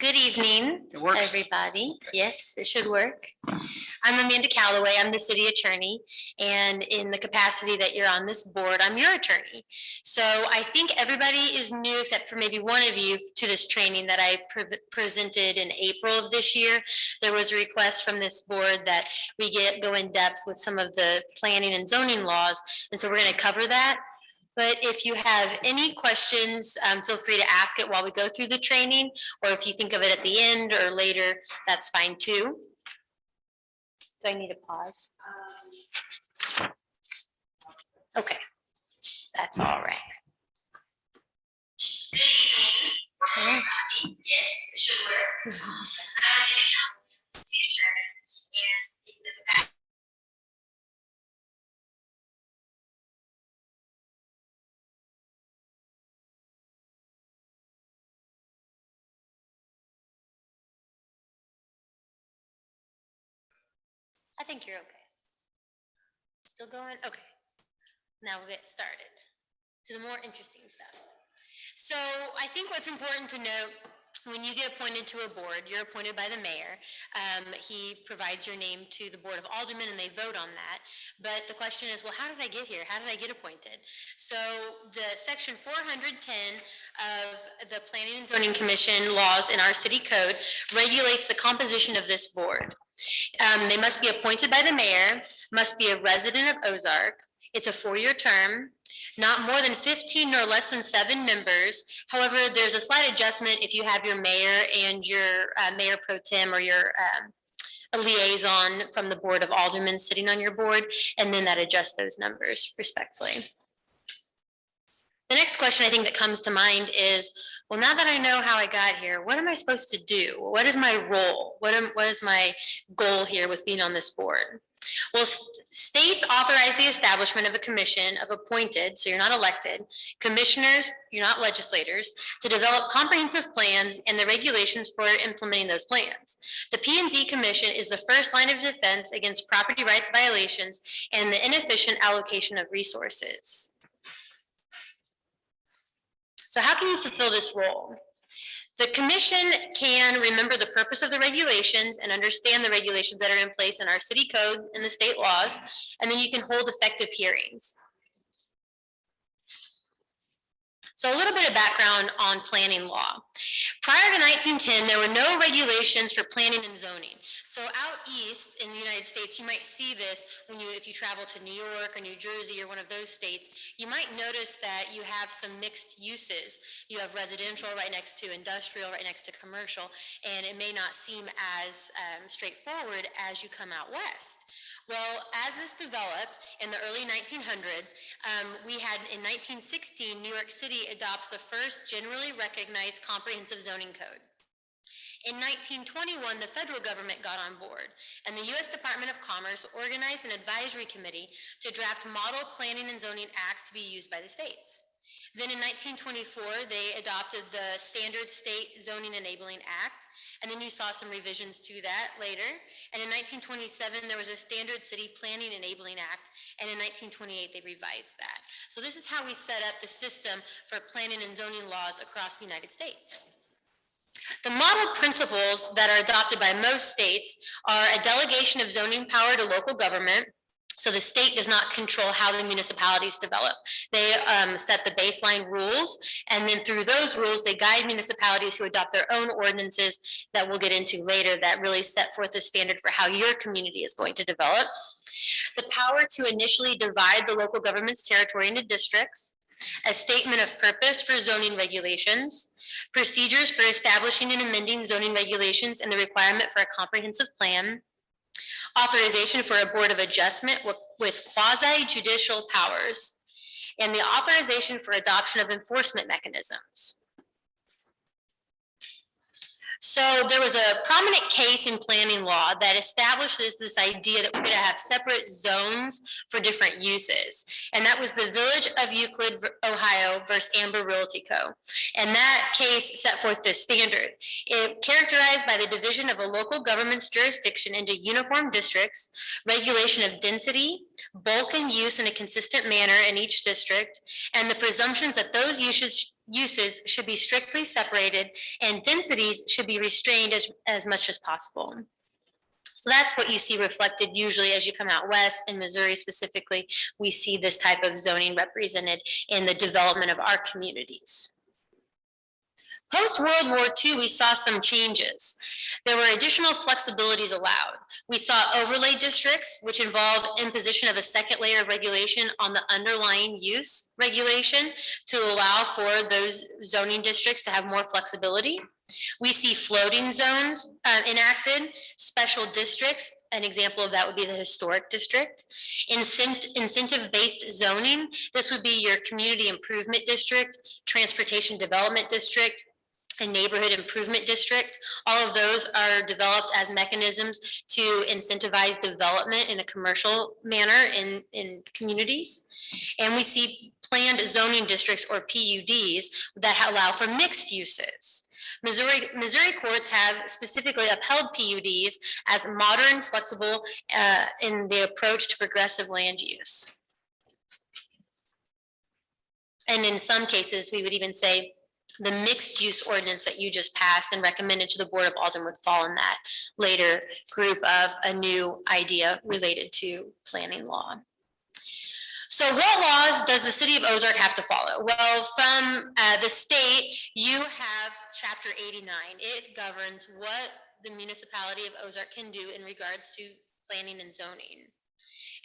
Good evening, everybody. Yes, it should work. I'm Amanda Calloway. I'm the city attorney, and in the capacity that you're on this board, I'm your attorney. So I think everybody is new except for maybe one of you to this training that I presented in April of this year. There was a request from this board that we go in depth with some of the planning and zoning laws, and so we're going to cover that. But if you have any questions, feel free to ask it while we go through the training, or if you think of it at the end or later, that's fine too. Do I need a pause? Okay, that's all right. Good evening. Yes, it should work. I'm the attorney, and I think you're okay. Still going? Okay. Now we'll get started to the more interesting stuff. So I think what's important to note, when you get appointed to a board, you're appointed by the mayor. He provides your name to the Board of Aldermen and they vote on that. But the question is, well, how did I get here? How did I get appointed? So the section 410 of the Planning and Zoning Commission laws in our city code regulates the composition of this board. They must be appointed by the mayor, must be a resident of Ozark. It's a 4-year term, not more than 15 nor less than 7 members. However, there's a slight adjustment if you have your mayor and your mayor pro tem or your a liaison from the Board of Aldermen sitting on your board, and then that adjusts those numbers respectfully. The next question I think that comes to mind is, well, now that I know how I got here, what am I supposed to do? What is my role? What is my goal here with being on this board? Well, states authorize the establishment of a commission of appointed, so you're not elected, commissioners, you're not legislators, to develop comprehensive plans and the regulations for implementing those plans. The P&Z Commission is the first line of defense against property rights violations and the inefficient allocation of resources. So how can you fulfill this role? The commission can remember the purpose of the regulations and understand the regulations that are in place in our city code and the state laws, and then you can hold effective hearings. So a little bit of background on planning law. Prior to 1910, there were no regulations for planning and zoning. So out east in the United States, you might see this if you travel to New York or New Jersey or one of those states, you might notice that you have some mixed uses. You have residential right next to industrial, right next to commercial, and it may not seem as straightforward as you come out west. Well, as this developed in the early 1900s, we had in 1916, New York City adopts the first generally recognized comprehensive zoning code. In 1921, the federal government got on board, and the U.S. Department of Commerce organized an advisory committee to draft model planning and zoning acts to be used by the states. Then in 1924, they adopted the Standard State Zoning Enabling Act, and then you saw some revisions to that later. And in 1927, there was a Standard City Planning Enabling Act, and in 1928, they revised that. So this is how we set up the system for planning and zoning laws across the United States. The model principles that are adopted by most states are a delegation of zoning power to local government. So the state does not control how the municipalities develop. They set the baseline rules, and then through those rules, they guide municipalities who adopt their own ordinances that we'll get into later that really set forth the standard for how your community is going to develop. The power to initially divide the local government's territory into districts, a statement of purpose for zoning regulations, procedures for establishing and amending zoning regulations and the requirement for a comprehensive plan, authorization for a board of adjustment with quasi-judicial powers, and the authorization for adoption of enforcement mechanisms. So there was a prominent case in planning law that established this idea that we're going to have separate zones for different uses. And that was the Village of Euclid, Ohio versus Amber Realty Co. And that case set forth this standard. It characterized by the division of a local government's jurisdiction into uniform districts, regulation of density, bulk and use in a consistent manner in each district, and the presumptions that those uses should be strictly separated and densities should be restrained as much as possible. So that's what you see reflected usually as you come out west. In Missouri specifically, we see this type of zoning represented in the development of our communities. Post-World War II, we saw some changes. There were additional flexibilities allowed. We saw overlay districts, which involved imposition of a second layer of regulation on the underlying use regulation to allow for those zoning districts to have more flexibility. We see floating zones enacted, special districts. An example of that would be the historic district. Incentive-based zoning, this would be your community improvement district, transportation development district, a neighborhood improvement district. All of those are developed as mechanisms to incentivize development in a commercial manner in communities. And we see planned zoning districts, or PUDs, that allow for mixed uses. Missouri courts have specifically upheld PUDs as modern, flexible in the approach to progressive land use. And in some cases, we would even say the mixed use ordinance that you just passed and recommended to the Board of Aldermen would fall in that later group of a new idea related to planning law. So what laws does the city of Ozark have to follow? Well, from the state, you have Chapter 89. It governs what the municipality of Ozark can do in regards to planning and zoning.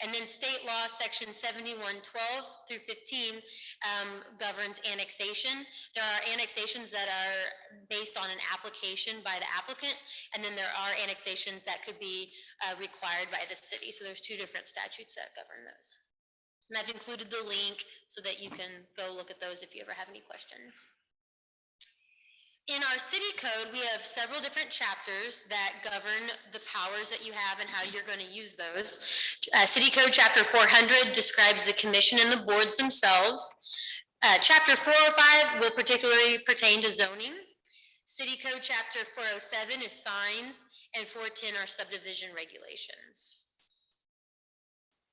And then state law section 7112 through 15 governs annexation. There are annexations that are based on an application by the applicant, and then there are annexations that could be required by the city. So there's two different statutes that govern those. And I've included the link so that you can go look at those if you ever have any questions. In our city code, we have several different chapters that govern the powers that you have and how you're going to use those. City Code Chapter 400 describes the commission and the boards themselves. Chapter 405 will particularly pertain to zoning. City Code Chapter 407 is signs, and 410 are subdivision regulations.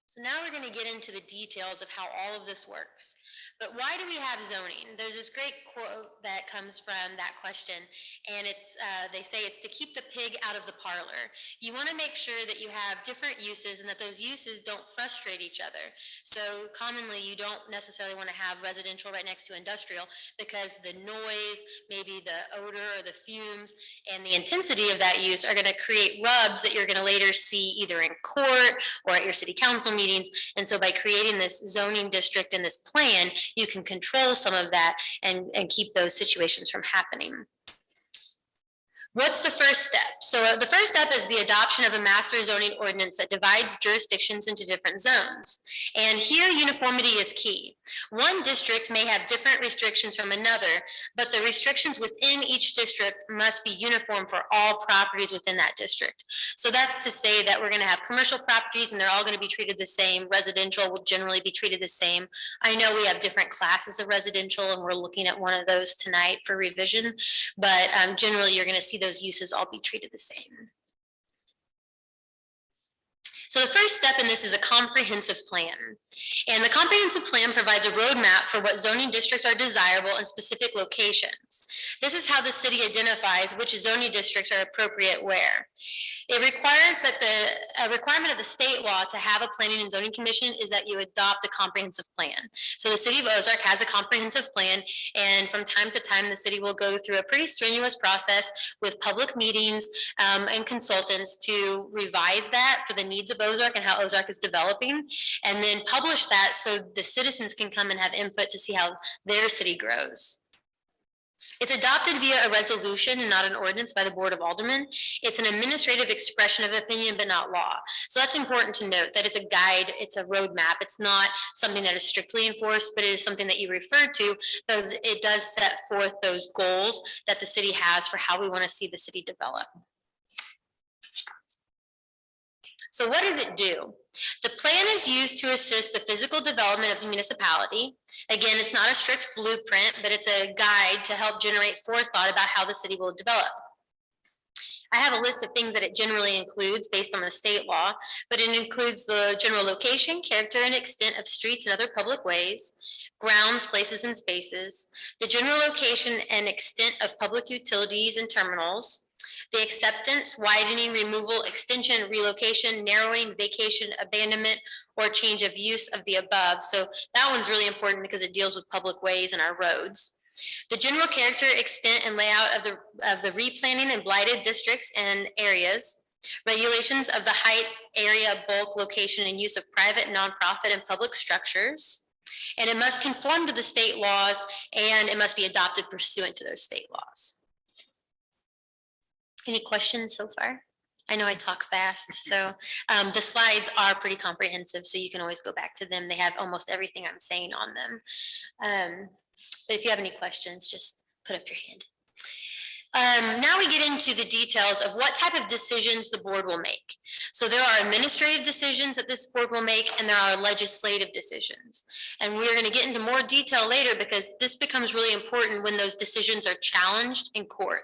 So now we're going to get into the details of how all of this works. But why do we have zoning? There's this great quote that comes from that question, and it's they say it's to keep the pig out of the parlor. You want to make sure that you have different uses and that those uses don't frustrate each other. So commonly you don't necessarily want to have residential right next to industrial because the noise, maybe the odor or the fumes, and the intensity of that use are going to create rubs that you're going to later see either in court or at your city council meetings. And so by creating this zoning district and this plan, you can control some of that and keep those situations from happening. What's the first step? So the first step is the adoption of a master zoning ordinance that divides jurisdictions into different zones. And here uniformity is key. One district may have different restrictions from another, but the restrictions within each district must be uniform for all properties within that district. So that's to say that we're going to have commercial properties and they're all going to be treated the same. Residential will generally be treated the same. I know we have different classes of residential and we're looking at one of those tonight for revision, but generally you're going to see those uses all be treated the same. So the first step in this is a comprehensive plan. And the comprehensive plan provides a roadmap for what zoning districts are desirable in specific locations. This is how the city identifies which zoning districts are appropriate where. It requires that the requirement of the state law to have a planning and zoning commission is that you adopt a comprehensive plan. So the city of Ozark has a comprehensive plan, and from time to time the city will go through a pretty strenuous process with public meetings and consultants to revise that for the needs of Ozark and how Ozark is developing, and then publish that so the citizens can come and have input to see how their city grows. It's adopted via a resolution and not an ordinance by the Board of Aldermen. It's an administrative expression of opinion, but not law. So that's important to note, that it's a guide, it's a roadmap. It's not something that is strictly enforced, but it is something that you refer to because it does set forth those goals that the city has for how we want to see the city develop. So what does it do? The plan is used to assist the physical development of the municipality. Again, it's not a strict blueprint, but it's a guide to help generate forethought about how the city will develop. I have a list of things that it generally includes based on the state law, but it includes the general location, character, and extent of streets and other public ways, grounds, places, and spaces, the general location and extent of public utilities and terminals, the acceptance, widening, removal, extension, relocation, narrowing, vacation, abandonment, or change of use of the above. So that one's really important because it deals with public ways and our roads. The general character, extent, and layout of the replanning and blighted districts and areas. Regulations of the height, area, bulk, location, and use of private, nonprofit, and public structures. And it must conform to the state laws, and it must be adopted pursuant to those state laws. Any questions so far? I know I talk fast, so the slides are pretty comprehensive, so you can always go back to them. They have almost everything I'm saying on them. But if you have any questions, just put up your hand. Now we get into the details of what type of decisions the board will make. So there are administrative decisions that this board will make, and there are legislative decisions. And we're going to get into more detail later because this becomes really important when those decisions are challenged in court.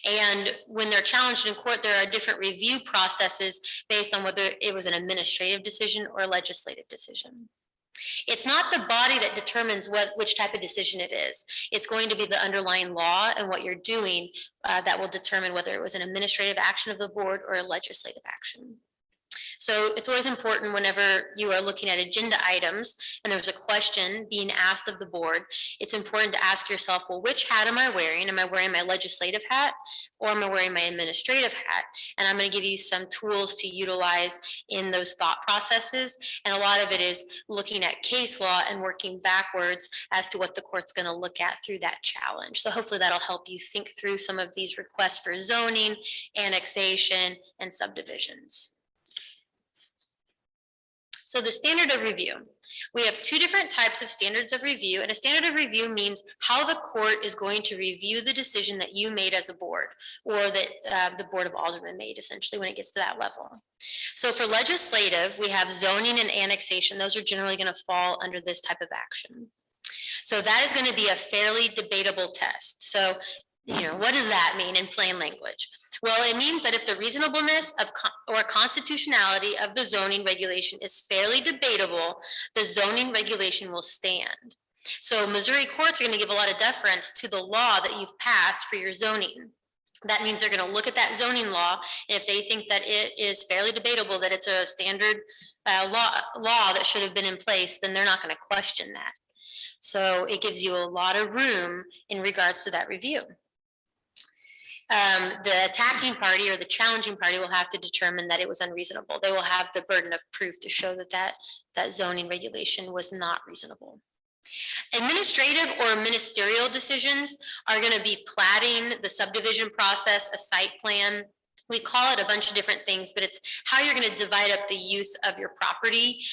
And when they're challenged in court, there are different review processes based on whether it was an administrative decision or a legislative decision. It's not the body that determines which type of decision it is. It's going to be the underlying law and what you're doing that will determine whether it was an administrative action of the board or a legislative action. So it's always important whenever you are looking at agenda items and there's a question being asked of the board, it's important to ask yourself, well, which hat am I wearing? Am I wearing my legislative hat or am I wearing my administrative hat? And I'm going to give you some tools to utilize in those thought processes. And a lot of it is looking at case law and working backwards as to what the court's going to look at through that challenge. So hopefully that'll help you think through some of these requests for zoning, annexation, and subdivisions. So the standard of review, we have two different types of standards of review, and a standard of review means how the court is going to review the decision that you made as a board, or that the Board of Aldermen made, essentially, when it gets to that level. So for legislative, we have zoning and annexation. Those are generally going to fall under this type of action. So that is going to be a fairly debatable test. So, what does that mean in plain language? Well, it means that if the reasonableness of or constitutionality of the zoning regulation is fairly debatable, the zoning regulation will stand. So Missouri courts are going to give a lot of deference to the law that you've passed for your zoning. That means they're going to look at that zoning law, and if they think that it is fairly debatable, that it's a standard law that should have been in place, then they're not going to question that. So it gives you a lot of room in regards to that review. The attacking party or the challenging party will have to determine that it was unreasonable. They will have the burden of proof to show that zoning regulation was not reasonable. Administrative or ministerial decisions are going to be platting, the subdivision process, a site plan. We call it a bunch of different things, but it's how you're going to divide up the use of your property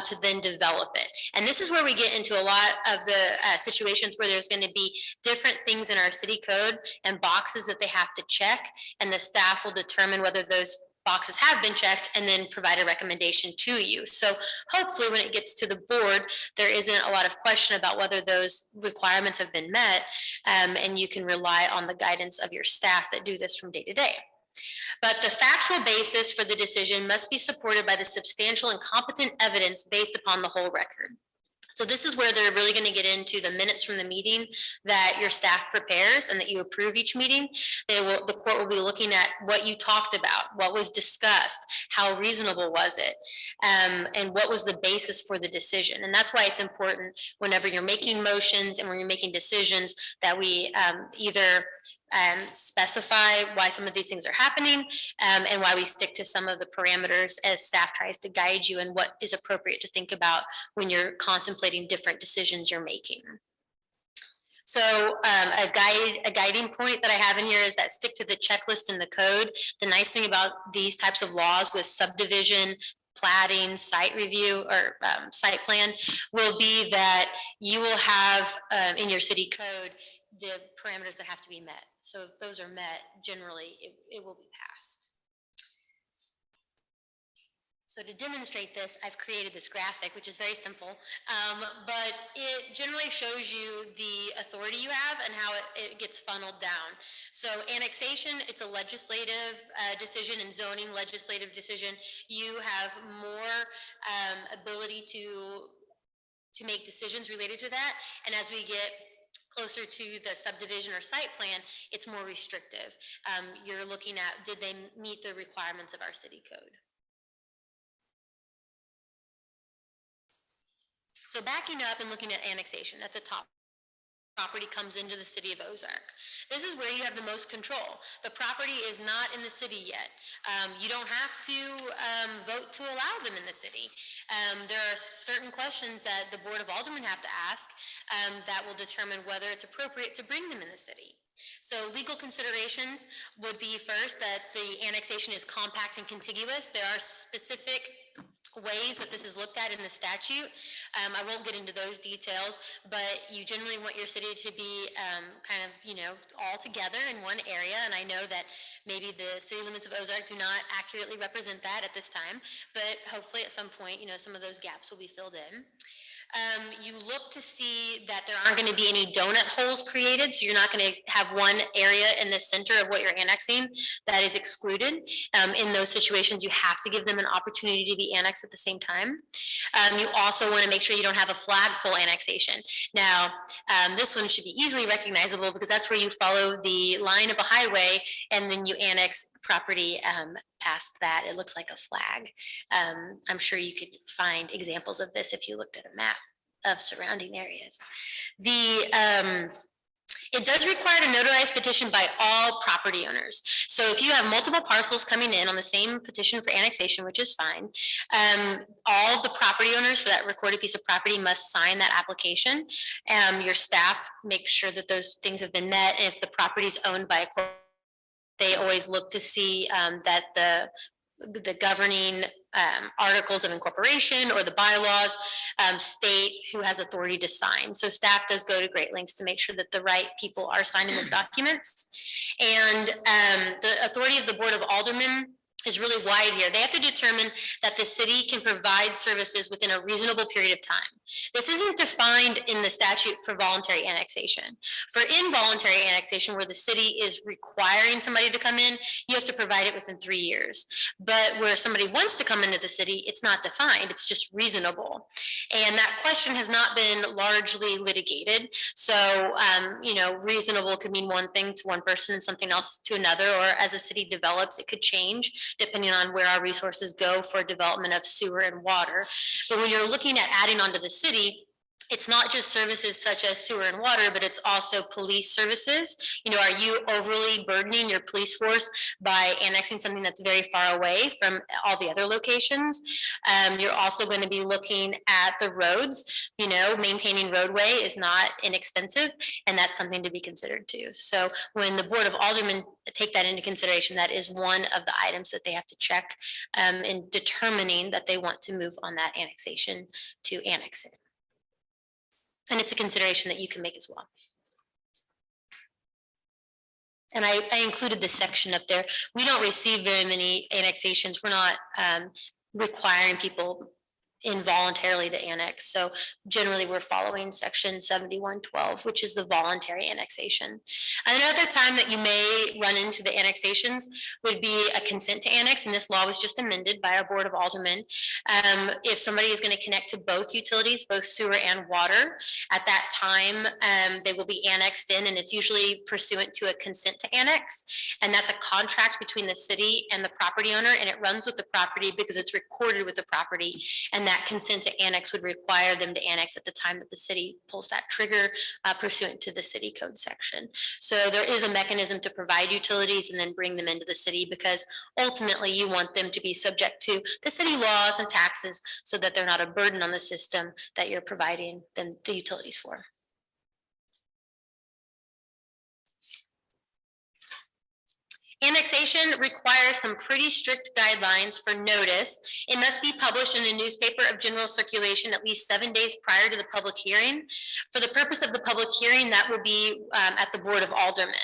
to then develop it. And this is where we get into a lot of the situations where there's going to be different things in our city code and boxes that they have to check, and the staff will determine whether those boxes have been checked and then provide a recommendation to you. So hopefully when it gets to the board, there isn't a lot of question about whether those requirements have been met, and you can rely on the guidance of your staff that do this from day to day. But the factual basis for the decision must be supported by the substantial and competent evidence based upon the whole record. So this is where they're really going to get into the minutes from the meeting that your staff prepares and that you approve each meeting. The court will be looking at what you talked about, what was discussed, how reasonable was it, and what was the basis for the decision. And that's why it's important whenever you're making motions and when you're making decisions that we either specify why some of these things are happening, and why we stick to some of the parameters as staff tries to guide you in what is appropriate to think about when you're contemplating different decisions you're making. So a guiding point that I have in here is that stick to the checklist in the code. The nice thing about these types of laws with subdivision, platting, site review, or site plan will be that you will have in your city code the parameters that have to be met. So if those are met, generally it will be passed. So to demonstrate this, I've created this graphic, which is very simple, but it generally shows you the authority you have and how it gets funneled down. So annexation, it's a legislative decision, and zoning, legislative decision. You have more ability to make decisions related to that, and as we get closer to the subdivision or site plan, it's more restrictive. You're looking at, did they meet the requirements of our city code? So backing up and looking at annexation at the top, property comes into the city of Ozark. This is where you have the most control. The property is not in the city yet. You don't have to vote to allow them in the city. There are certain questions that the Board of Aldermen have to ask that will determine whether it's appropriate to bring them in the city. So legal considerations would be first that the annexation is compact and contiguous. There are specific ways that this is looked at in the statute. I won't get into those details, but you generally want your city to be kind of, all together in one area. And I know that maybe the city limits of Ozark do not accurately represent that at this time, but hopefully at some point, some of those gaps will be filled in. You look to see that there aren't going to be any donut holes created, so you're not going to have one area in the center of what you're annexing that is excluded. In those situations, you have to give them an opportunity to be annexed at the same time. You also want to make sure you don't have a flagpole annexation. Now, this one should be easily recognizable because that's where you follow the line of a highway and then you annex property past that. It looks like a flag. I'm sure you could find examples of this if you looked at a map of surrounding areas. It does require a notarized petition by all property owners. So if you have multiple parcels coming in on the same petition for annexation, which is fine, all of the property owners for that recorded piece of property must sign that application. Your staff makes sure that those things have been met. And if the property is owned by a corporation, they always look to see that the governing articles of incorporation or the bylaws state who has authority to sign. So staff does go to great lengths to make sure that the right people are signing those documents. And the authority of the Board of Aldermen is really wide here. They have to determine that the city can provide services within a reasonable period of time. This isn't defined in the statute for voluntary annexation. For involuntary annexation, where the city is requiring somebody to come in, you have to provide it within 3 years. But where somebody wants to come into the city, it's not defined, it's just reasonable. And that question has not been largely litigated. So, reasonable could mean one thing to one person and something else to another, or as a city develops, it could change depending on where our resources go for development of sewer and water. But when you're looking at adding on to the city, it's not just services such as sewer and water, but it's also police services. Are you overly burdening your police force by annexing something that's very far away from all the other locations? You're also going to be looking at the roads. Maintaining roadway is not inexpensive, and that's something to be considered too. So when the Board of Aldermen take that into consideration, that is one of the items that they have to check in determining that they want to move on that annexation to annex it. And it's a consideration that you can make as well. And I included this section up there. We don't receive very many annexations. We're not requiring people involuntarily to annex. So generally we're following section 7112, which is the voluntary annexation. Another time that you may run into the annexations would be a consent to annex, and this law was just amended by our Board of Aldermen. If somebody is going to connect to both utilities, both sewer and water, at that time they will be annexed in, and it's usually pursuant to a consent to annex, and that's a contract between the city and the property owner, and it runs with the property because it's recorded with the property, and that consent to annex would require them to annex at the time that the city pulls that trigger pursuant to the city code section. So there is a mechanism to provide utilities and then bring them into the city, because ultimately you want them to be subject to the city laws and taxes so that they're not a burden on the system that you're providing them the utilities for. Annexation requires some pretty strict guidelines for notice. It must be published in a newspaper of general circulation at least 7 days prior to the public hearing. For the purpose of the public hearing, that will be at the Board of Aldermen.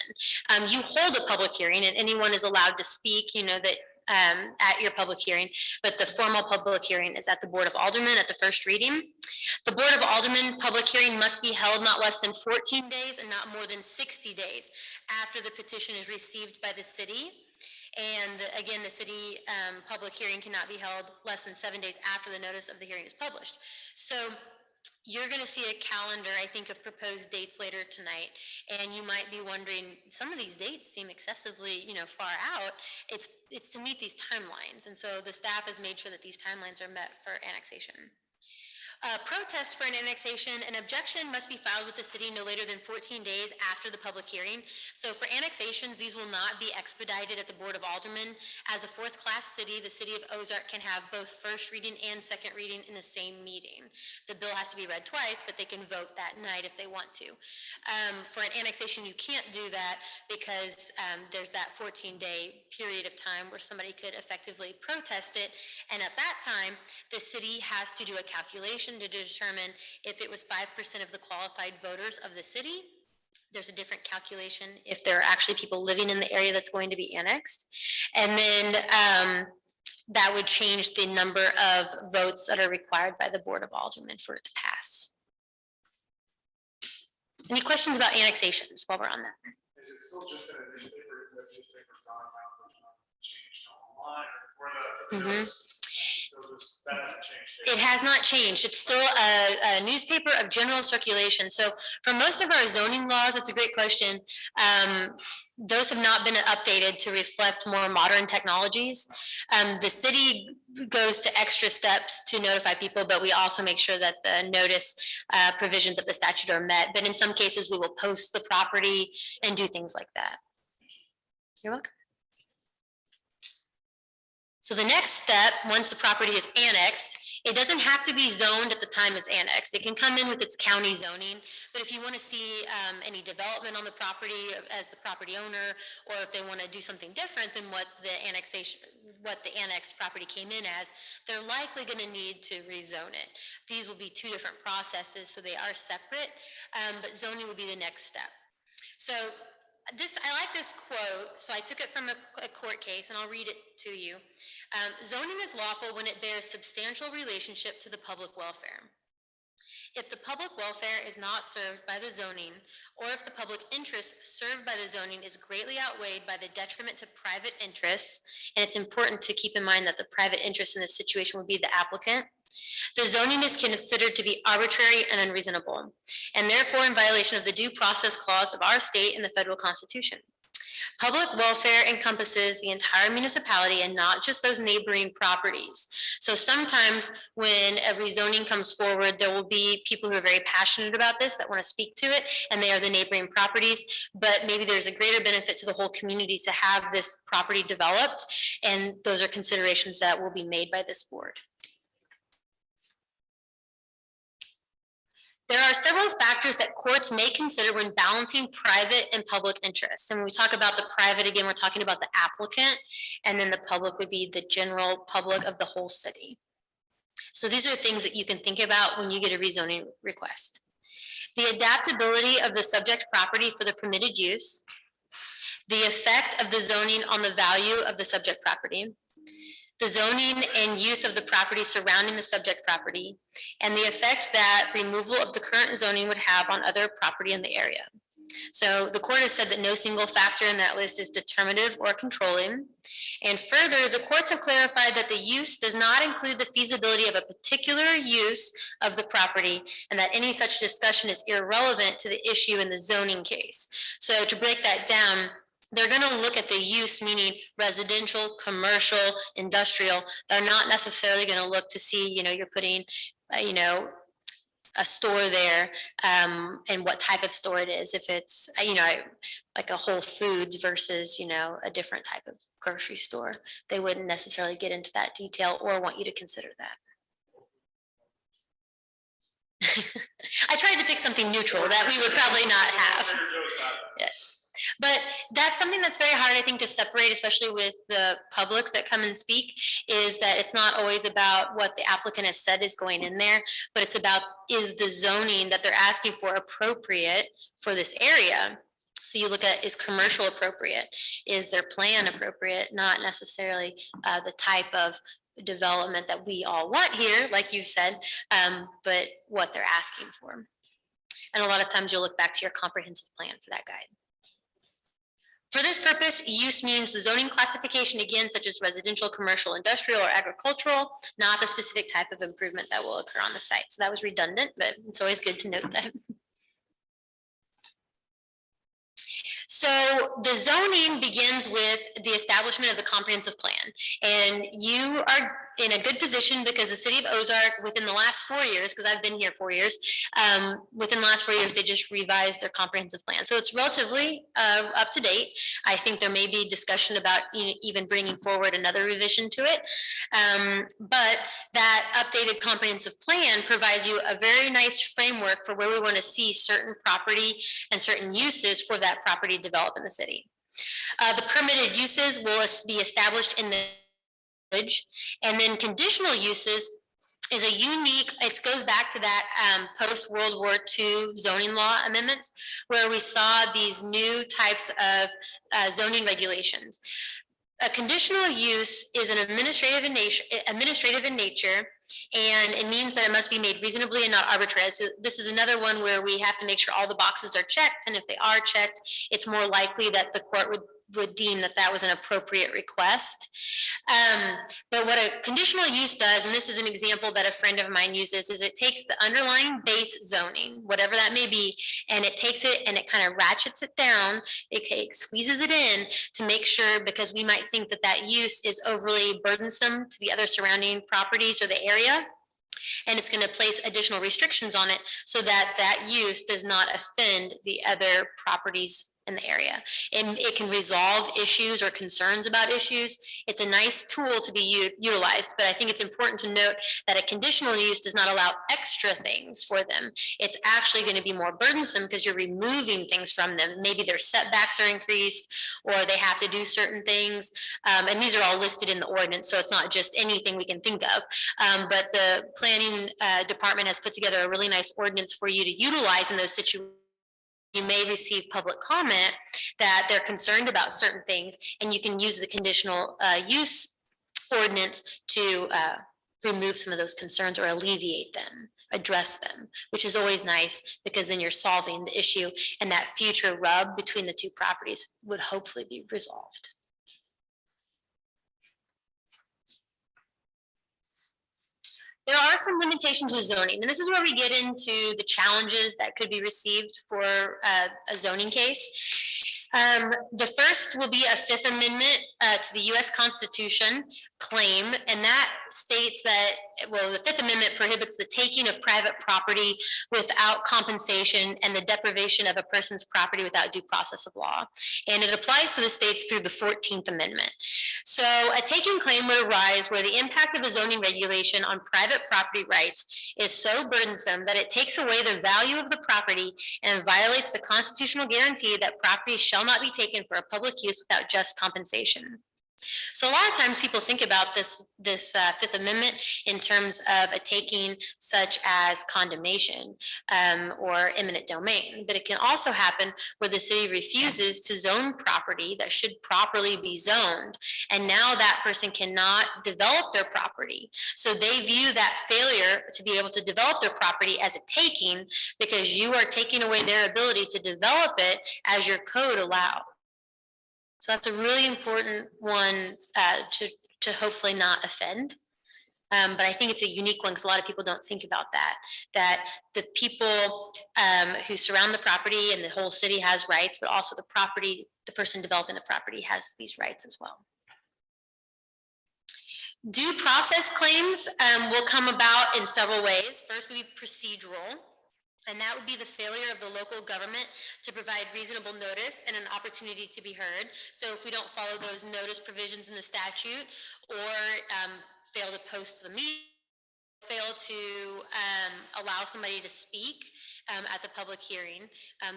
You hold a public hearing and anyone is allowed to speak, that at your public hearing, but the formal public hearing is at the Board of Aldermen at the first reading. The Board of Aldermen public hearing must be held not less than 14 days and not more than 60 days after the petition is received by the city. And again, the city public hearing cannot be held less than 7 days after the notice of the hearing is published. So you're going to see a calendar, I think, of proposed dates later tonight, and you might be wondering, some of these dates seem excessively, far out. It's to meet these timelines, and so the staff has made sure that these timelines are met for annexation. Protest for an annexation, an objection must be filed with the city no later than 14 days after the public hearing. So for annexations, these will not be expedited at the Board of Aldermen. As a fourth-class city, the city of Ozark can have both first reading and second reading in the same meeting. The bill has to be read twice, but they can vote that night if they want to. For an annexation, you can't do that because there's that 14-day period of time where somebody could effectively protest it. And at that time, the city has to do a calculation to determine if it was 5% of the qualified voters of the city. There's a different calculation if there are actually people living in the area that's going to be annexed. And then that would change the number of votes that are required by the Board of Aldermen for it to pass. Any questions about annexations while we're on that? Is it still just in a newspaper? If the newspaper's gone now, there's nothing changed online, or the notice? That hasn't changed. It has not changed. It's still a newspaper of general circulation. So for most of our zoning laws, that's a great question. Those have not been updated to reflect more modern technologies. The city goes to extra steps to notify people, but we also make sure that the notice provisions of the statute are met. But in some cases, we will post the property and do things like that. You're welcome. So the next step, once the property is annexed, it doesn't have to be zoned at the time it's annexed. It can come in with its county zoning, but if you want to see any development on the property as the property owner, or if they want to do something different than what the annexed property came in as, they're likely going to need to rezone it. These will be two different processes, so they are separate, but zoning will be the next step. So I like this quote, so I took it from a court case, and I'll read it to you. Zoning is lawful when it bears substantial relationship to the public welfare. If the public welfare is not served by the zoning, or if the public interest served by the zoning is greatly outweighed by the detriment to private interests, and it's important to keep in mind that the private interest in this situation would be the applicant, the zoning is considered to be arbitrary and unreasonable, and therefore in violation of the due process clause of our state and the federal constitution. Public welfare encompasses the entire municipality and not just those neighboring properties. So sometimes when a rezoning comes forward, there will be people who are very passionate about this that want to speak to it, and they are the neighboring properties, but maybe there's a greater benefit to the whole community to have this property developed, and those are considerations that will be made by this board. There are several factors that courts may consider when balancing private and public interests. And when we talk about the private, again, we're talking about the applicant, and then the public would be the general public of the whole city. So these are things that you can think about when you get a rezoning request. The adaptability of the subject property for the permitted use, the effect of the zoning on the value of the subject property, the zoning and use of the property surrounding the subject property, and the effect that removal of the current zoning would have on other property in the area. So the court has said that no single factor in that list is determinative or controlling. And further, the courts have clarified that the use does not include the feasibility of a particular use of the property, and that any such discussion is irrelevant to the issue in the zoning case. So to break that down, they're going to look at the use, meaning residential, commercial, industrial. They're not necessarily going to look to see, you're putting, a store there, and what type of store it is. If it's, like a Whole Foods versus, a different type of grocery store, they wouldn't necessarily get into that detail or want you to consider that. I tried to pick something neutral that we would probably not have. Yes. But That's something that's very hard, I think, to separate, especially with the public that come and speak, is that it's not always about what the applicant has said is going in there, but it's about, is the zoning that they're asking for appropriate for this area? So you look at, is commercial appropriate? Is their plan appropriate? Not necessarily the type of development that we all want here, like you said, but what they're asking for. And a lot of times you'll look back to your comprehensive plan for that guide. For this purpose, use means the zoning classification, again, such as residential, commercial, industrial, or agricultural, not the specific type of improvement that will occur on the site. So that was redundant, but it's always good to note that. So the zoning begins with the establishment of the comprehensive plan. And you are in a good position because the city of Ozark, within the last 4 years, because I've been here 4 years, within the last 4 years, they just revised their comprehensive plan. So it's relatively up to date. I think there may be discussion about even bringing forward another revision to it. But that updated comprehensive plan provides you a very nice framework for where we want to see certain property and certain uses for that property develop in the city. The permitted uses will be established in the village, and then conditional uses is a unique, it goes back to that post-World War II zoning law amendments, where we saw these new types of zoning regulations. A conditional use is an administrative in nature, and it means that it must be made reasonably and not arbitrary. So this is another one where we have to make sure all the boxes are checked, and if they are checked, it's more likely that the court would deem that that was an appropriate request. But what a conditional use does, and this is an example that a friend of mine uses, is it takes the underlying base zoning, whatever that may be, and it takes it and it kind of ratchets it down, it squeezes it in to make sure, because we might think that that use is overly burdensome to the other surrounding properties or the area, and it's going to place additional restrictions on it so that that use does not offend the other properties in the area. And it can resolve issues or concerns about issues. It's a nice tool to be utilized, but I think it's important to note that a conditional use does not allow extra things for them. It's actually going to be more burdensome because you're removing things from them. Maybe their setbacks are increased, or they have to do certain things. And these are all listed in the ordinance, so it's not just anything we can think of. But the planning department has put together a really nice ordinance for you to utilize in those situations. You may receive public comment that they're concerned about certain things, and you can use the conditional use ordinance to remove some of those concerns or alleviate them, address them, which is always nice, because then you're solving the issue, and that future rub between the two properties would hopefully be resolved. There are some limitations with zoning, and this is where we get into the challenges that could be received for a zoning case. The first will be a Fifth Amendment to the U.S. Constitution claim, and that states that, well, the Fifth Amendment prohibits the taking of private property without compensation and the deprivation of a person's property without due process of law. And it applies to the states through the 14th Amendment. So a taking claim would arise where the impact of a zoning regulation on private property rights is so burdensome that it takes away the value of the property and violates the constitutional guarantee that property shall not be taken for a public use without just compensation. So a lot of times people think about this Fifth Amendment in terms of a taking such as condemnation or eminent domain, but it can also happen where the city refuses to zone property that should properly be zoned, and now that person cannot develop their property. So they view that failure to be able to develop their property as a taking, because you are taking away their ability to develop it as your code allows. So that's a really important one to hopefully not offend. But I think it's a unique one because a lot of people don't think about that the people who surround the property and the whole city has rights, but also the person developing the property has these rights as well. Due process claims will come about in several ways. First would be procedural. And that would be the failure of the local government to provide reasonable notice and an opportunity to be heard. So if we don't follow those notice provisions in the statute, or fail to post the meeting, fail to allow somebody to speak at the public hearing,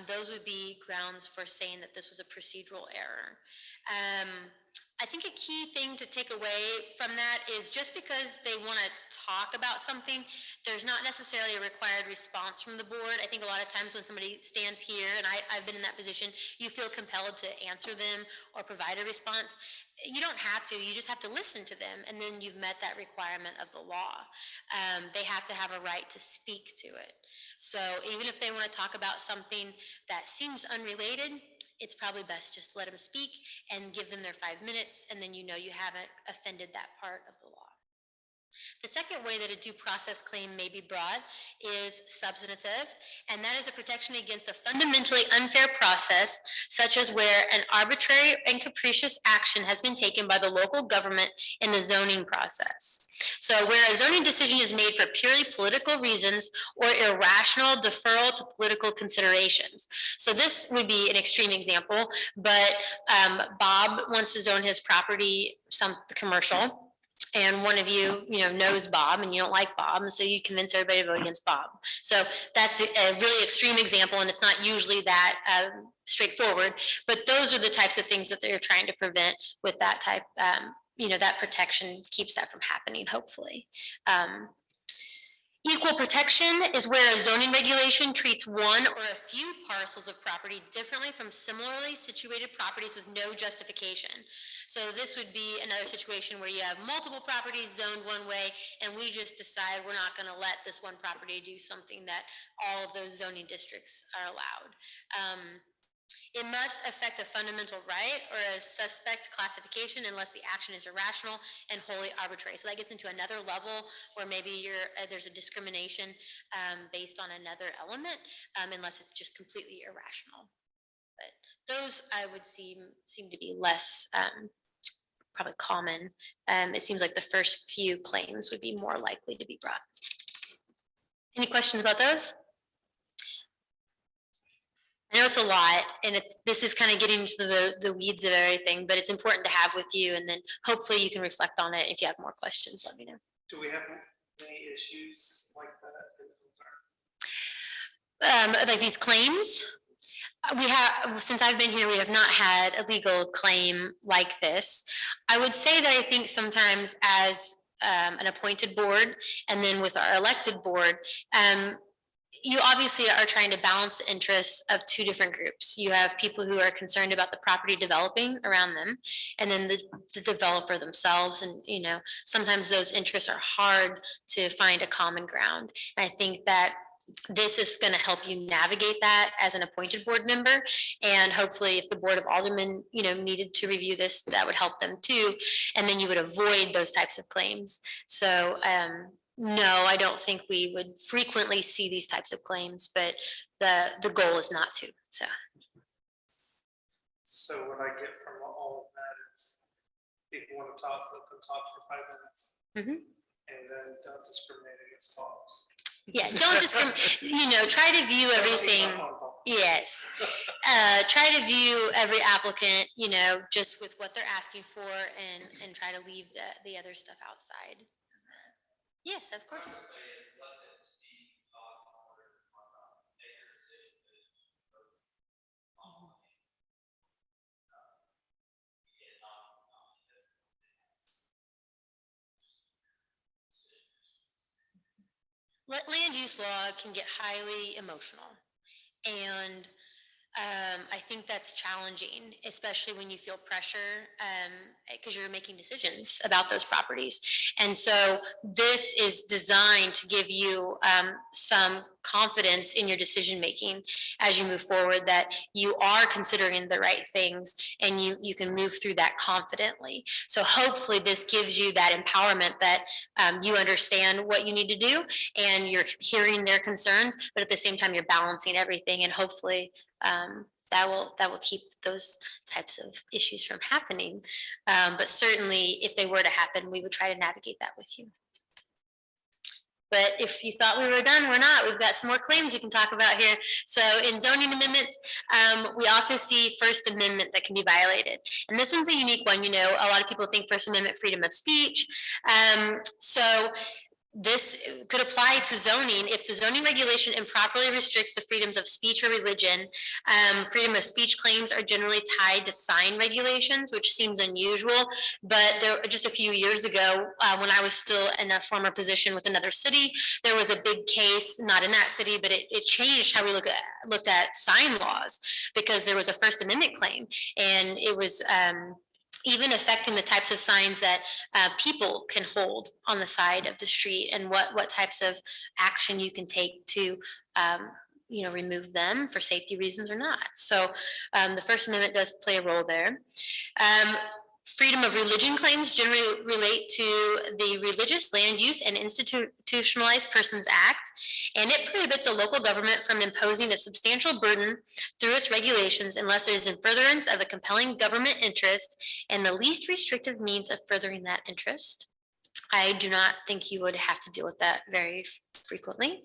those would be grounds for saying that this was a procedural error. I think a key thing to take away from that is just because they want to talk about something, there's not necessarily a required response from the board. I think a lot of times when somebody stands here, and I've been in that position, you feel compelled to answer them or provide a response. You don't have to, you just have to listen to them, and then you've met that requirement of the law. They have to have a right to speak to it. So even if they want to talk about something that seems unrelated, it's probably best just to let them speak and give them their 5 minutes, and then you know you haven't offended that part of the law. The second way that a due process claim may be brought is substantive, and that is a protection against a fundamentally unfair process, such as where an arbitrary and capricious action has been taken by the local government in the zoning process. So where a zoning decision is made for purely political reasons or irrational deferral to political considerations. So this would be an extreme example, but Bob wants to zone his property some commercial, and one of you, knows Bob and you don't like Bob, and so you convince everybody to vote against Bob. So that's a really extreme example, and it's not usually that straightforward, but those are the types of things that they're trying to prevent with that type, that protection keeps that from happening, hopefully. Equal protection is where a zoning regulation treats one or a few parcels of property differently from similarly situated properties with no justification. So this would be another situation where you have multiple properties zoned one way, and we just decide we're not going to let this one property do something that all of those zoning districts are allowed. It must affect a fundamental right or a suspect classification unless the action is irrational and wholly arbitrary. So that gets into another level where maybe there's a discrimination based on another element, unless it's just completely irrational. But those I would seem to be less probably common. It seems like the first few claims would be more likely to be brought. Any questions about those? I know it's a lot, and this is kind of getting into the weeds of everything, but it's important to have with you, and then hopefully you can reflect on it. If you have more questions, let me know. Do we have any issues like that? Like these claims? We have, since I've been here, we have not had a legal claim like this. I would say that I think sometimes as an appointed board, and then with our elected board, you obviously are trying to balance the interests of two different groups. You have people who are concerned about the property developing around them, and then the developer themselves. And, sometimes those interests are hard to find a common ground. And I think that this is going to help you navigate that as an appointed board member. And hopefully if the Board of Aldermen, needed to review this, that would help them too. And then you would avoid those types of claims. So, no, I don't think we would frequently see these types of claims, but the goal is not to. So what I get from all of that is people want to talk, let them talk for 5 minutes, and then don't discriminate against Bobs. Yeah, don't discriminate. Try to view everything. Yes, try to view every applicant, just with what they're asking for, and try to leave the other stuff outside. Yes, of course. Land use law can get highly emotional, and I think that's challenging, especially when you feel pressure because you're making decisions about those properties. And so this is designed to give you some confidence in your decision making as you move forward, that you are considering the right things and you can move through that confidently. So hopefully this gives you that empowerment that you understand what you need to do and you're hearing their concerns, but at the same time you're balancing everything, and hopefully that will keep those types of issues from happening. But certainly if they were to happen, we would try to navigate that with you. But if you thought we were done, we're not. We've got some more claims you can talk about here. So in zoning amendments, we also see First Amendment that can be violated. And this one's a unique one. A lot of people think First Amendment freedom of speech. So this could apply to zoning if the zoning regulation improperly restricts the freedoms of speech or religion. Freedom of speech claims are generally tied to sign regulations, which seems unusual, but there, just a few years ago, when I was still in a former position with another city, there was a big case, not in that city, but it changed how we looked at sign laws, because there was a First Amendment claim, and it was even affecting the types of signs that people can hold on the side of the street, and what types of action you can take to remove them for safety reasons or not. So the First Amendment does play a role there. Freedom of religion claims generally relate to the Religious Land Use and Institutionalized Persons Act, and it prohibits a local government from imposing a substantial burden through its regulations unless it is in furtherance of a compelling government interest and the least restrictive means of furthering that interest. I do not think you would have to deal with that very frequently.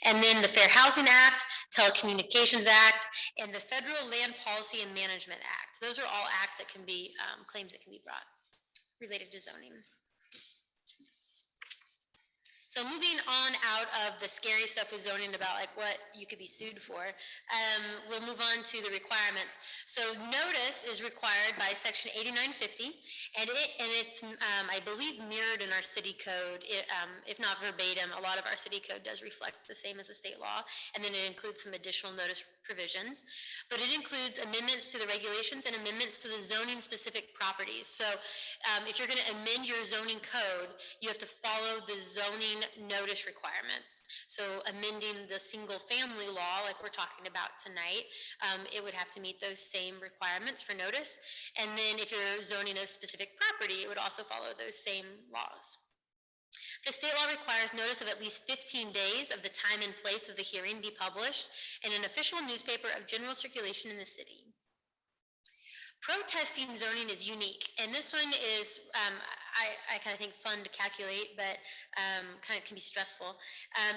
And then the Fair Housing Act, Telecommunications Act, and the Federal Land Policy and Management Act. Those are all acts that can be, claims that can be brought related to zoning. So moving on out of the scary stuff with zoning about like what you could be sued for, we'll move on to the requirements. So notice is required by section 8950, and it's I believe mirrored in our city code, if not verbatim. A lot of our city code does reflect the same as the state law, and then it includes some additional notice provisions, but it includes amendments to the regulations and amendments to the zoning specific properties. So if you're going to amend your zoning code, you have to follow the zoning notice requirements. So amending the single family law like we're talking about tonight, it would have to meet those same requirements for notice. And then if you're zoning a specific property, it would also follow those same laws. The state law requires notice of at least 15 days of the time and place of the hearing be published in an official newspaper of general circulation in the city. Protesting zoning is unique, and this one is, I kind of think fun to calculate, but kind of can be stressful.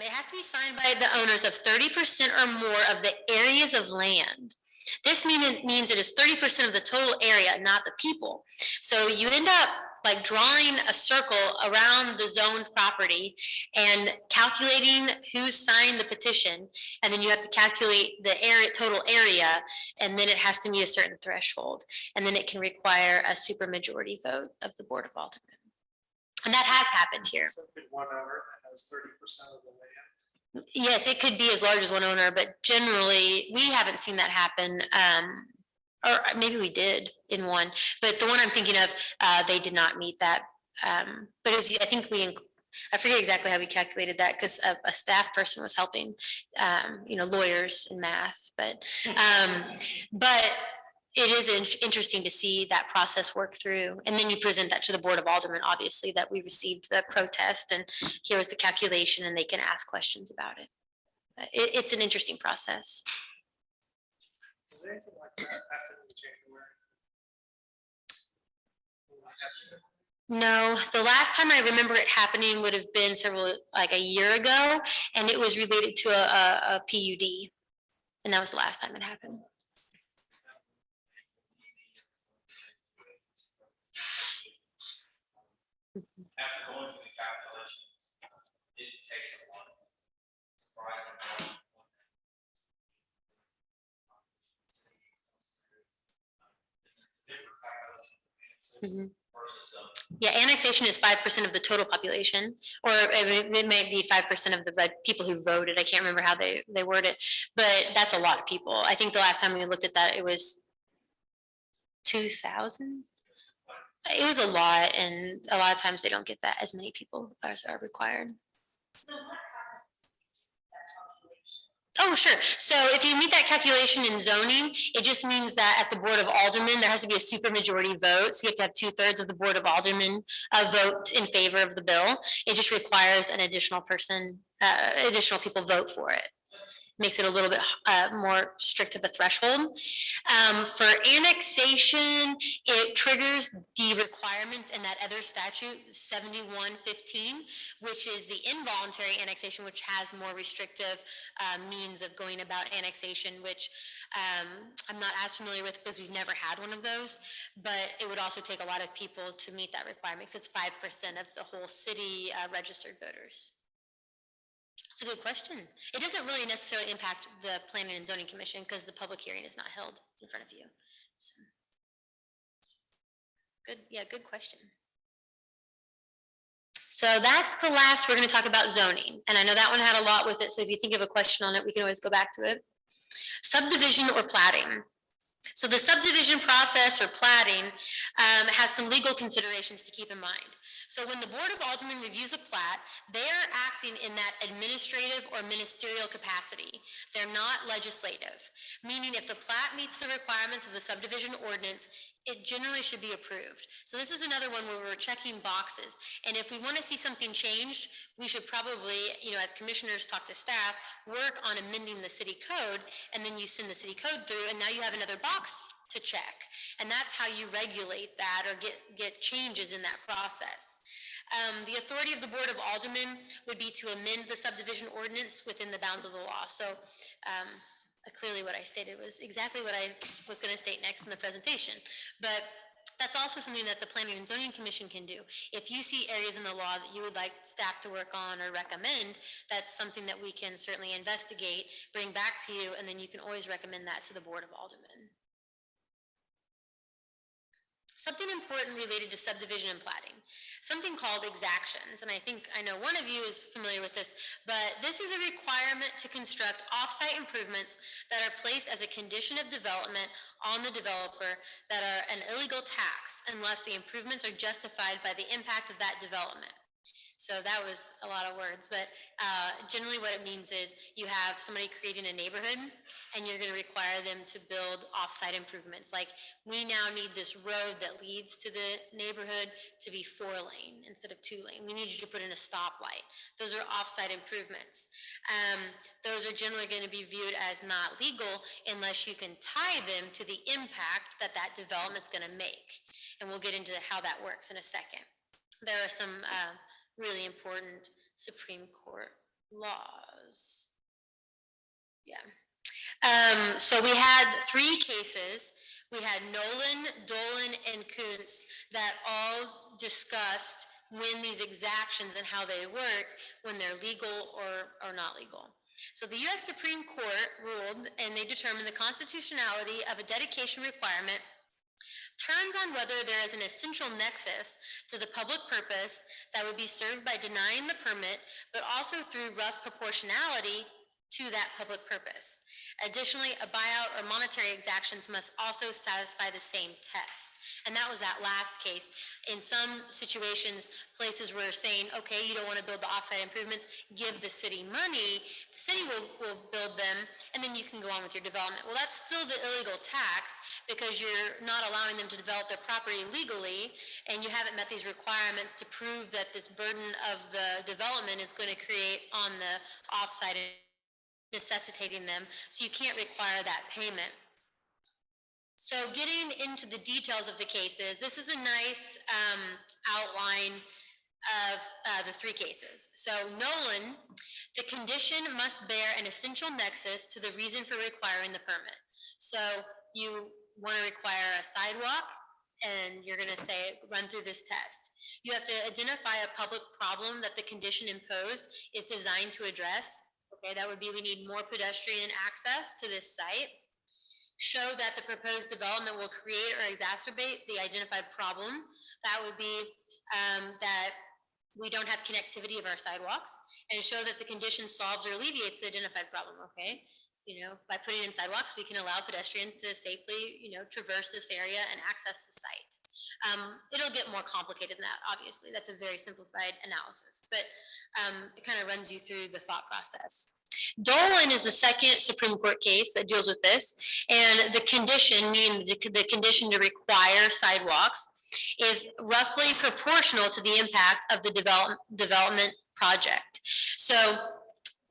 It has to be signed by the owners of 30% or more of the areas of land. This means it is 30% of the total area, not the people. So you end up like drawing a circle around the zoned property and calculating who signed the petition, and then you have to calculate the total area, and then it has to meet a certain threshold, and then it can require a supermajority vote of the Board of Aldermen. And that has happened here. So one owner that has 30% of the land. Yes, it could be as large as one owner, but generally we haven't seen that happen. Or maybe we did in one, but the one I'm thinking of, they did not meet that. Because I think I forget exactly how we calculated that, because a staff person was helping, lawyers and math, but it is interesting to see that process work through. And then you present that to the Board of Aldermen, obviously, that we received the protest and here was the calculation, and they can ask questions about it. It's an interesting process. Is there anything like that after January? No, the last time I remember it happening would have been like a year ago, and it was related to a PUD, and that was the last time it happened. After going through the calculations, it takes a lot of surprising. Mm-hmm. Yeah, annexation is 5% of the total population, or it may be 5% of the people who voted. I can't remember how they word it, but that's a lot of people. I think the last time we looked at that, it was 2,000. It was a lot, and a lot of times they don't get that as many people as are required. Oh, sure. So if you meet that calculation in zoning, it just means that at the Board of Aldermen, there has to be a supermajority vote. So you have to have 2/3 of the Board of Aldermen vote in favor of the bill. It just requires an additional person, additional people vote for it. makes it a little bit more strict of a threshold. For annexation, it triggers the requirements in that other statute, 7115, which is the involuntary annexation, which has more restrictive means of going about annexation, which I'm not as familiar with because we've never had one of those, but it would also take a lot of people to meet that requirement. So it's 5% of the whole city registered voters. It's a good question. It doesn't really necessarily impact the Planning and Zoning Commission because the public hearing is not held in front of you. So, good, yeah, good question. So that's the last we're going to talk about zoning. And I know that one had a lot with it, so if you think of a question on it, we can always go back to it. Subdivision or platting. So the subdivision process or platting has some legal considerations to keep in mind. So when the Board of Aldermen reviews a plat, they are acting in that administrative or ministerial capacity. They're not legislative, meaning if the plat meets the requirements of the subdivision ordinance, it generally should be approved. So this is another one where we're checking boxes. And if we want to see something changed, we should probably, as commissioners talk to staff, work on amending the city code, and then you send the city code through, and now you have another box to check. And that's how you regulate that or get changes in that process. The authority of the Board of Aldermen would be to amend the subdivision ordinance within the bounds of the law. So clearly what I stated was exactly what I was going to state next in the presentation. But that's also something that the Planning and Zoning Commission can do. If you see areas in the law that you would like staff to work on or recommend, that's something that we can certainly investigate, bring back to you, and then you can always recommend that to the Board of Aldermen. Something important related to subdivision and platting, something called exactions. And I know one of you is familiar with this, but this is a requirement to construct off-site improvements that are placed as a condition of development on the developer that are an illegal tax unless the improvements are justified by the impact of that development. So that was a lot of words, but generally what it means is you have somebody creating a neighborhood and you're going to require them to build off-site improvements. Like, we now need this road that leads to the neighborhood to be 4-lane instead of 2-lane. We need you to put in a stoplight. Those are off-site improvements. Those are generally going to be viewed as not legal unless you can tie them to the impact that that development's going to make. And we'll get into how that works in a second. There are some really important Supreme Court laws. Yeah. So we had 3 cases. We had Nolan, Dolan, and Kuntz that all discussed when these exactions and how they work, when they're legal or not legal. So the U.S. Supreme Court ruled, and they determined the constitutionality of a dedication requirement turns on whether there is an essential nexus to the public purpose that would be served by denying the permit, but also through rough proportionality to that public purpose. Additionally, a buyout or monetary exactions must also satisfy the same test. And that was that last case. In some situations, places were saying, okay, you don't want to build the offsite improvements, give the city money, the city will build them, and then you can go on with your development. Well, that's still the illegal tax because you're not allowing them to develop their property legally, and you haven't met these requirements to prove that this burden of the development is going to create on the offsite, necessitating them, so you can't require that payment. So getting into the details of the cases, this is a nice outline of the 3 cases. So Nolan, the condition must bear an essential nexus to the reason for requiring the permit. So you want to require a sidewalk, and you're going to say, run through this test. You have to identify a public problem that the condition imposed is designed to address. Okay, that would be, we need more pedestrian access to this site. Show that the proposed development will create or exacerbate the identified problem. That would be that we don't have connectivity of our sidewalks, and show that the condition solves or alleviates the identified problem. Okay, by putting in sidewalks, we can allow pedestrians to safely, traverse this area and access the site. It'll get more complicated than that, obviously. That's a very simplified analysis, but it kind of runs you through the thought process. Dolan is the second Supreme Court case that deals with this, and the condition, meaning the condition to require sidewalks, is roughly proportional to the impact of the development project. So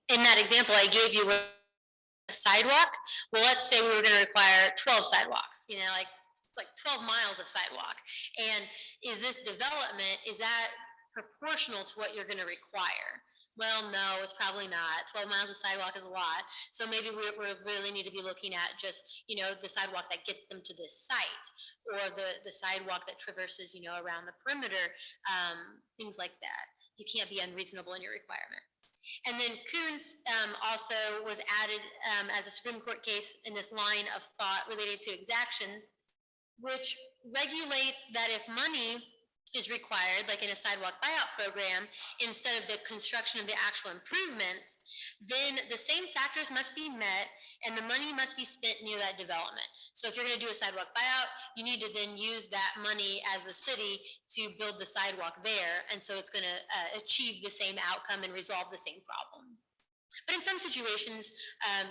in that example I gave you, sidewalk. Well, let's say we were going to require 12 sidewalks, you know, like it's like 12 miles of sidewalk. And is this development, is that proportional to what you're going to require? Well, no, it's probably not. 12 miles of sidewalk is a lot. So maybe we really need to be looking at just, you know, the sidewalk that gets them to this site, or the sidewalk that traverses, you know, around the perimeter, things like that. You can't be unreasonable in your requirement. And then Coons also was added as a Supreme Court case in this line of thought related to exactions, which regulates that if money is required, like in a sidewalk buyout program, instead of the construction of the actual improvements, then the same factors must be met and the money must be spent near that development. So if you're going to do a sidewalk buyout, you need to then use that money as the city to build the sidewalk there, and so it's going to achieve the same outcome and resolve the same problem. But in some situations,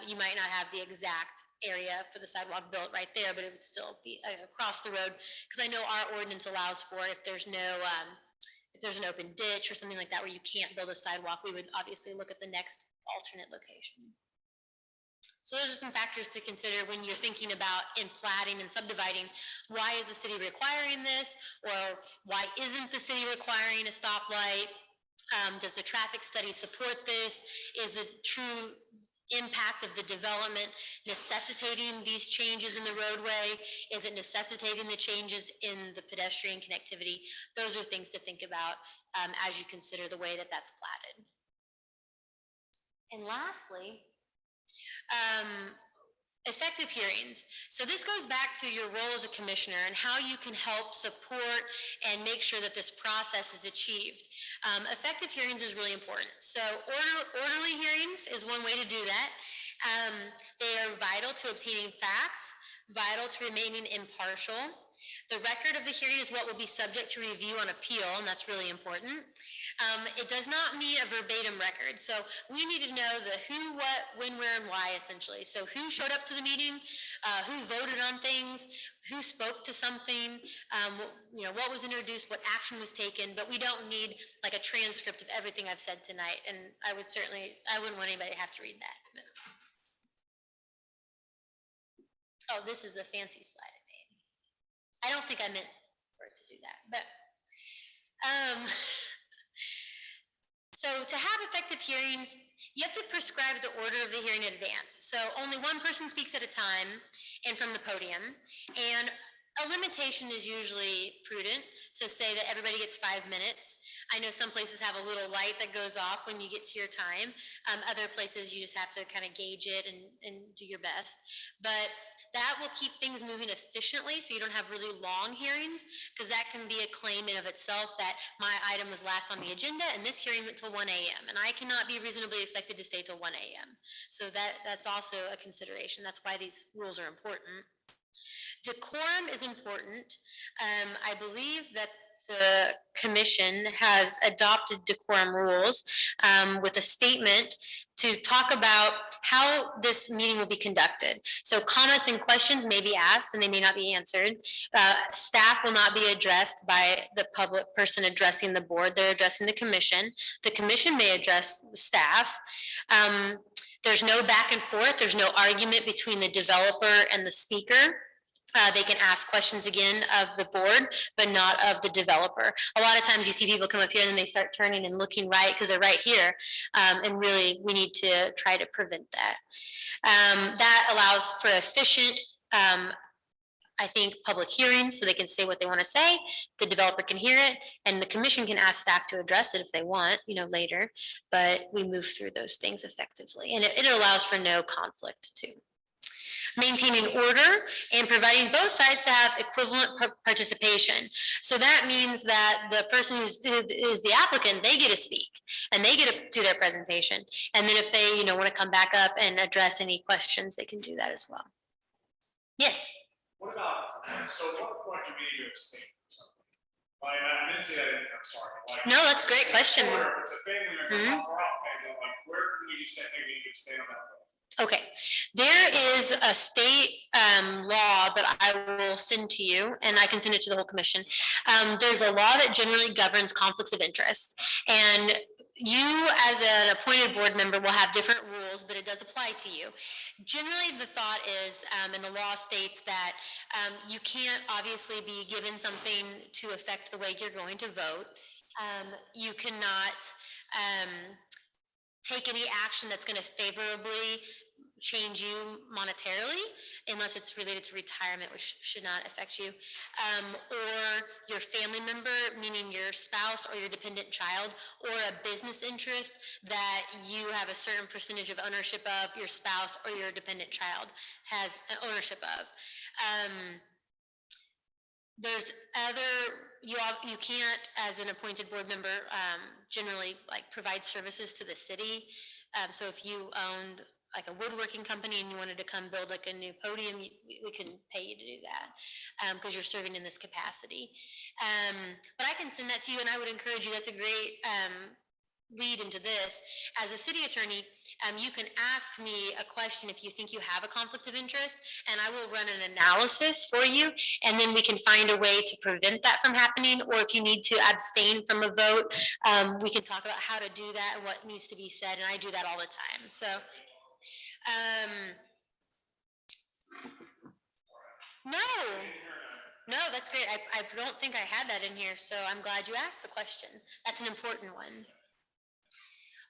you might not have the exact area for the sidewalk built right there, but it would still be across the road. Because I know our ordinance allows for, if there's no, if there's an open ditch or something like that where you can't build a sidewalk, we would obviously look at the next alternate location. So those are some factors to consider when you're thinking about in platting and subdividing. Why is the city requiring this? Or why isn't the city requiring a stoplight? Does the traffic study support this? Is the true impact of the development necessitating these changes in the roadway? Is it necessitating the changes in the pedestrian connectivity? Those are things to think about as you consider the way that that's platted. And lastly, effective hearings. So this goes back to your role as a commissioner and how you can help support and make sure that this process is achieved. Effective hearings is really important. So orderly hearings is one way to do that. They are vital to obtaining facts, vital to remaining impartial. The record of the hearing is what will be subject to review on appeal, and that's really important. It does not mean a verbatim record. So we need to know the who, what, when, where, and why, essentially. So who showed up to the meeting, who voted on things, who spoke to something, you know, what was introduced, what action was taken, but we don't need like a transcript of everything I've said tonight. And I wouldn't want anybody to have to read that. Oh, this is a fancy slide I made. I don't think I meant for it to do that, but so to have effective hearings, you have to prescribe the order of the hearing in advance. So only one person speaks at a time and from the podium, and a limitation is usually prudent. So say that everybody gets 5 minutes. I know some places have a little light that goes off when you get to your time. Other places you just have to kind of gauge it and do your best. But that will keep things moving efficiently so you don't have really long hearings, because that can be a claim in of itself that my item was last on the agenda and this hearing went till 1 a.m. and I cannot be reasonably expected to stay till 1 a.m. So that's also a consideration. That's why these rules are important. Decorum is important. I believe that the commission has adopted decorum rules with a statement to talk about how this meeting will be conducted. So comments and questions may be asked and they may not be answered. Staff will not be addressed by the public person addressing the board. They're addressing the commission. The commission may address the staff. There's no back and forth. There's no argument between the developer and the speaker. They can ask questions again of the board, but not of the developer. A lot of times you see people come up here and then they start turning and looking right because they're right here. And really, we need to try to prevent that. That allows for efficient, I think, public hearings so they can say what they want to say. The developer can hear it, and the commission can ask staff to address it if they want, you know, later. But we move through those things effectively, and it allows for no conflict too. Maintaining order and providing both sides to have equivalent participation. So that means that the person who is the applicant, they get to speak and they get to do their presentation. And then if they, you know, want to come back up and address any questions, they can do that as well. Yes. What about, so at what point do we need to abstain from something? I didn't say that, I'm sorry. Like, No, that's a great question. Or if it's a family member, not far out family, like where can we say maybe you can abstain on that? Okay, there is a state law that I will send to you, and I can send it to the whole commission. There's a law that generally governs conflicts of interest, and you as an appointed board member will have different rules, but it does apply to you. Generally, the thought is, and the law states that you can't obviously be given something to affect the way you're going to vote. You cannot take any action that's going to favorably change you monetarily, unless it's related to retirement, which should not affect you, or your family member, meaning your spouse or your dependent child, or a business interest that you have a certain percentage of ownership of, your spouse or your dependent child has ownership of. There's other, you can't, as an appointed board member, generally like provide services to the city. So if you owned like a woodworking company and you wanted to come build like a new podium, we can pay you to do that because you're serving in this capacity. But I can send that to you, and I would encourage you. That's a great lead into this. As a city attorney, you can ask me a question if you think you have a conflict of interest, and I will run an analysis for you, and then we can find a way to prevent that from happening. Or if you need to abstain from a vote, we can talk about how to do that and what needs to be said, and I do that all the time. So no, that's great. I don't think I had that in here, so I'm glad you asked the question. That's an important one.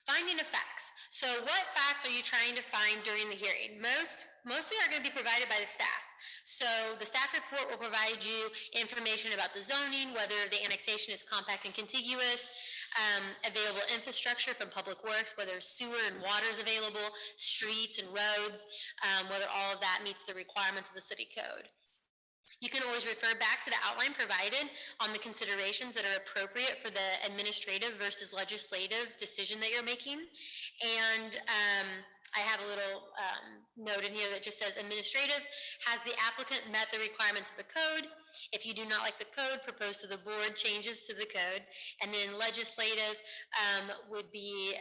Finding of facts. So what facts are you trying to find during the hearing? Mostly are going to be provided by the staff. So the staff report will provide you information about the zoning, whether the annexation is compact and contiguous, available infrastructure from public works, whether sewer and water is available, streets and roads, whether all of that meets the requirements of the city code. You can always refer back to the outline provided on the considerations that are appropriate for the administrative versus legislative decision that you're making. And I have a little note in here that just says administrative, has the applicant met the requirements of the code? If you do not like the code, propose to the board changes to the code. And then legislative would be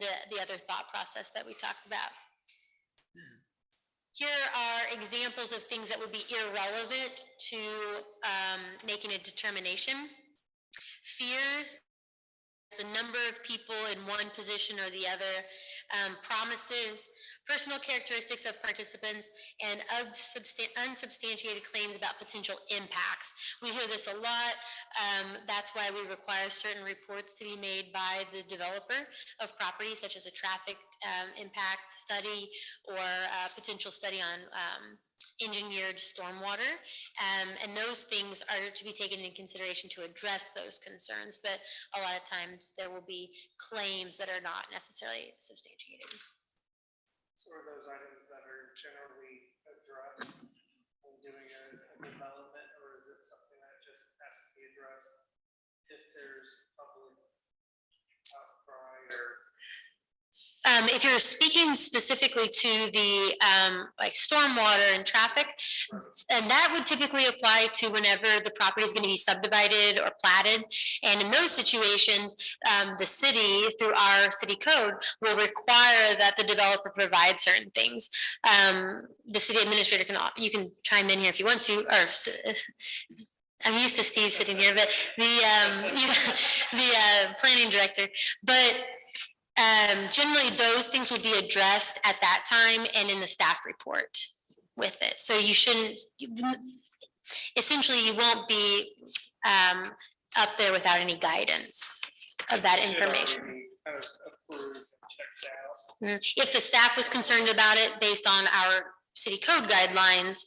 the other thought process that we talked about. Here are examples of things that would be irrelevant to making a determination. Fears, the number of people in one position or the other, promises, personal characteristics of participants, and unsubstantiated claims about potential impacts. We hear this a lot. That's why we require certain reports to be made by the developer of property, such as a traffic impact study or a potential study on engineered stormwater, and those things are to be taken into consideration to address those concerns, but a lot of times there will be claims that are not necessarily substantiated. So are those items that are generally addressed when doing a development, or is it something that just has to be addressed if there's public outcry or? If you're speaking specifically to the like stormwater and traffic, and that would typically apply to whenever the property is going to be subdivided or platted. And in those situations, the city, through our city code, will require that the developer provide certain things. The city administrator you can chime in here if you want to, or I'm used to Steve sitting here, but the planning director. But generally, those things would be addressed at that time and in the staff report with it. So you shouldn't, essentially, you won't be up there without any guidance of that information. Kind of approved and checked out. If the staff was concerned about it based on our city code guidelines,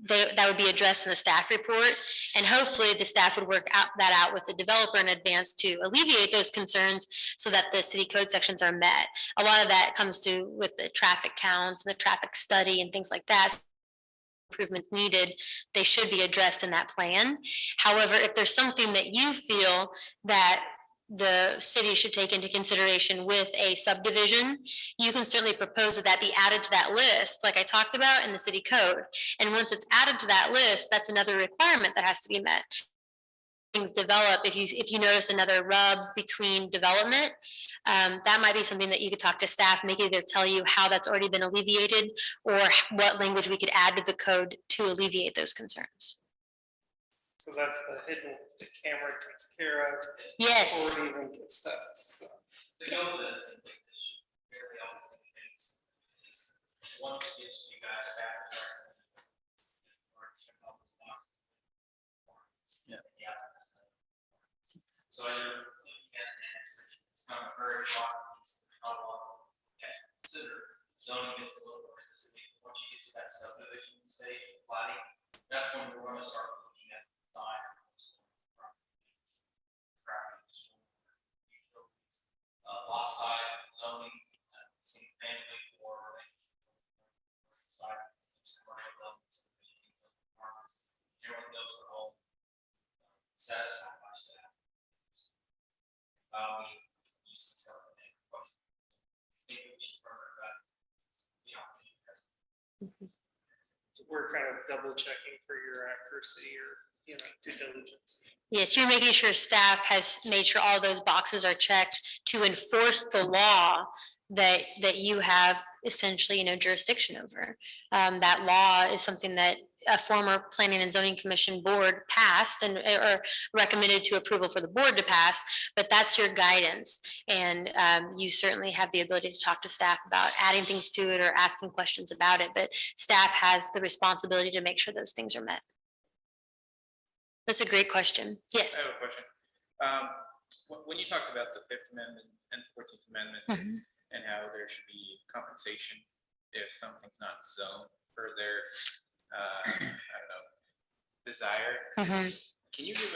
that would be addressed in the staff report, and hopefully the staff would work that out with the developer in advance to alleviate those concerns so that the city code sections are met. A lot of that comes to with the traffic counts and the traffic study and things like that. Improvements needed, they should be addressed in that plan. However, if there's something that you feel that the city should take into consideration with a subdivision, you can certainly propose that be added to that list, like I talked about in the city code. And once it's added to that list, that's another requirement that has to be met. Things develop, if you notice another rub between development, that might be something that you could talk to staff, maybe they'll tell you how that's already been alleviated or what language we could add to the code to alleviate those concerns. So that's the hidden, the camera takes care of Yes. before it even gets to us. So. The goal of this is really all the things is once it gets you guys back. Yeah. So as you're looking at this, it's kind of a very short piece, not a lot. Consider zoning gets a little more specific. Once you get to that subdivision stage, planning, that's when we're going to start looking at design. Lot size, zoning, single family or side, commercial levels, generally those are all satisfied by staff. We use some of the maybe we should further that. So we're kind of double checking for your accuracy or, due diligence. Yes, you're making sure staff has made sure all those boxes are checked to enforce the law that you have essentially, jurisdiction over. That law is something that a former Planning and Zoning Commission board passed or recommended to approval for the board to pass, but that's your guidance. And you certainly have the ability to talk to staff about adding things to it or asking questions about it, but staff has the responsibility to make sure those things are met. That's a great question. I Yes. have a question. When you talked about the Fifth Amendment and 14th Amendment and how there should be compensation if something's not zoned for their, I don't know, desire. Can you give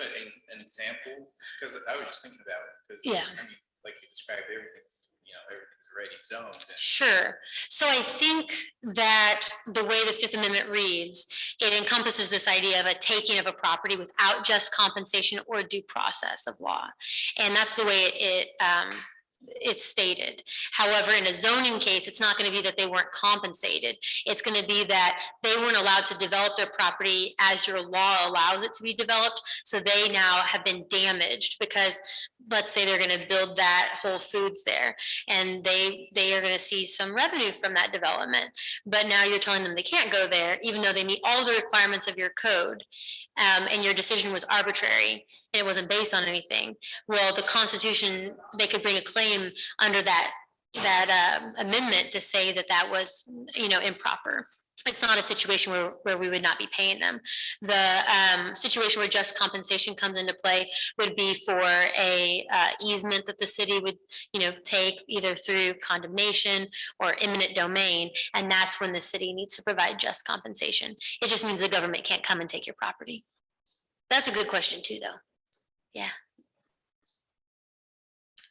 an example? Because I was just thinking about it. Because Yeah. I mean, like you described, everything's already zoned. Sure. So I think that the way the Fifth Amendment reads, it encompasses this idea of a taking of a property without just compensation or due process of law. And that's the way it's stated. However, in a zoning case, it's not going to be that they weren't compensated. It's going to be that they weren't allowed to develop their property as your law allows it to be developed. So they now have been damaged because let's say they're going to build that Whole Foods there and they are going to see some revenue from that development. But now you're telling them they can't go there, even though they meet all the requirements of your code. And your decision was arbitrary and it wasn't based on anything. Well, the Constitution, they could bring a claim under that amendment to say that was, improper. It's not a situation where we would not be paying them. The situation where just compensation comes into play would be for a easement that the city would, take either through condemnation or eminent domain, and that's when the city needs to provide just compensation. It just means the government can't come and take your property. That's a good question too, though. Yeah.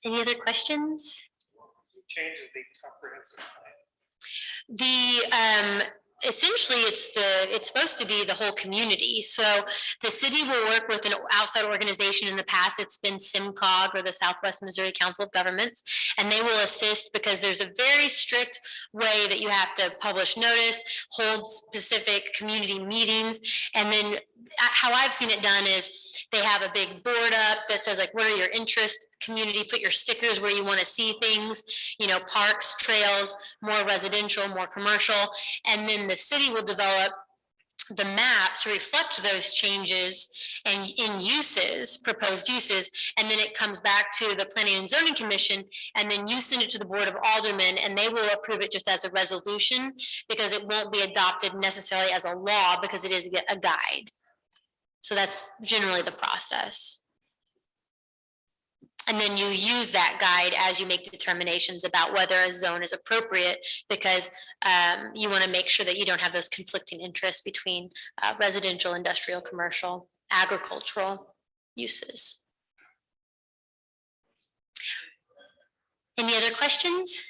Any other questions? Changes the comprehensive plan. Essentially it's supposed to be the whole community. So the city will work with an outside organization. In the past, it's been SIMCOG or the Southwest Missouri Council of Governments, and they will assist because there's a very strict way that you have to publish notice, hold specific community meetings, and then how I've seen it done is they have a big board up that says like, what are your interests, community, put your stickers where you want to see things, parks, trails, more residential, more commercial, and then the city will develop the map to reflect those changes and in uses, proposed uses, and then it comes back to the Planning and Zoning Commission, and then you send it to the Board of Aldermen, and they will approve it just as a resolution because it won't be adopted necessarily as a law because it is a guide. So that's generally the process. And then you use that guide as you make determinations about whether a zone is appropriate because you want to make sure that you don't have those conflicting interests between residential, industrial, commercial, agricultural uses. Any other questions?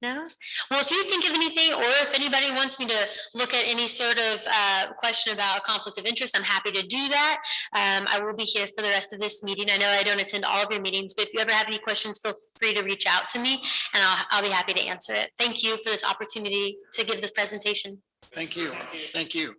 No? Well, if you think of anything, or if anybody wants me to look at any sort of question about a conflict of interest, I'm happy to do that. I will be here for the rest of this meeting. I know I don't attend all of your meetings, but if you ever have any questions, feel free to reach out to me and I'll be happy to answer it. Thank you for this opportunity to give this presentation. Thank you. Thank you.